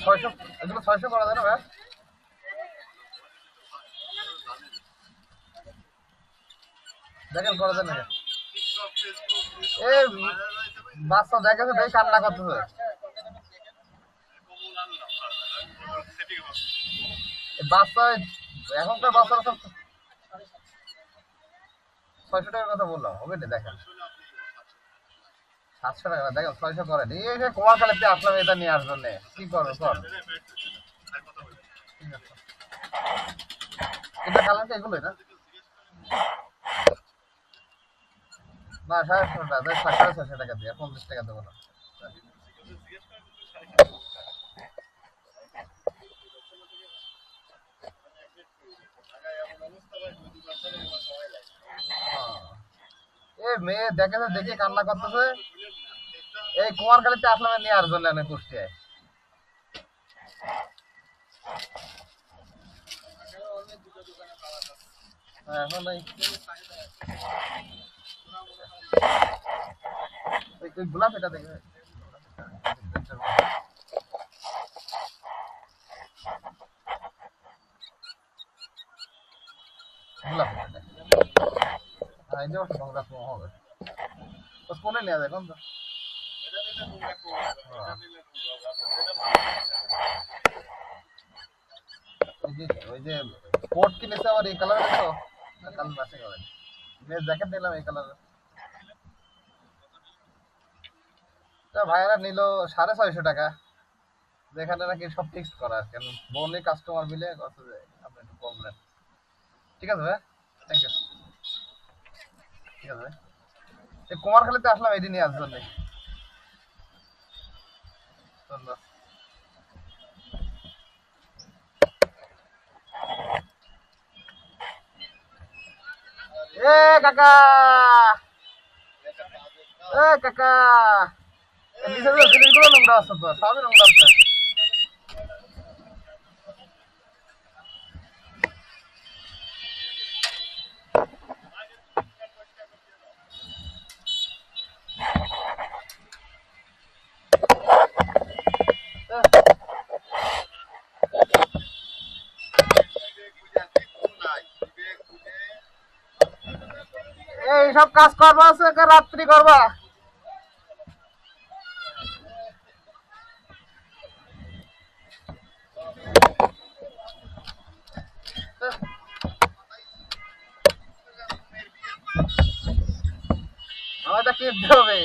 600 এগুলো 600 করা যায় না ভাই? দেখেন করা যায় না? এই বাচ্চা দেখেছে দেখে কান্না করতেছে। বাচ্চা এখনকার বাচ্চারা সব 600 টাকার কথা বললাম, হবে না দেখেন 700 টাকা দেখেন 600 করেন। এই যে কুমারখালীতে আসলাম এটা নিয়ে আসবেন না, কি করবো কর। এটা কালার কি এগুলোই না? না 650 টাকা, 650 টাকা দিয়ে 50 টাকা দেবো না। এই মেয়ে দেখে দেখে কান্না করতেছে। এই কুমারখালীতে আসলাম নিয়ে আসবেন না কুষ্টিয়ায়। এখন ওই গোলাপ এটা দেখবে গোলাপ হ্যাঁ এই যে গঙ্গা হবে কোনে নেওয়া যায় এখন তো ওই যে কোট কিনেছে আবার এই কালার তো কাল বাসে করেন মেয়ের জ্যাকেট নিলাম এই কালার ভাইয়ারা নিল 650 টাকা, যেখানে নাকি সব ফিক্সড করা আর কেন বললে কাস্টমার মিলে কত যে আপনি একটু কম নেন। ঠিক আছে ভাই, থ্যাংক ইউ। ঠিক আছে ভাই, এই কুমারখালীতে আসলাম এটি নিয়ে আসবেন নাকি ধন্যবাদ। এ কাকা, এ কাকা, নিচে যে জিনিসগুলো নোংরা আছে তো, সবই নোংরা আছে। এই সব কাজ করবা আছে রাত্রি করবা। আমাদের কিনতে হবে।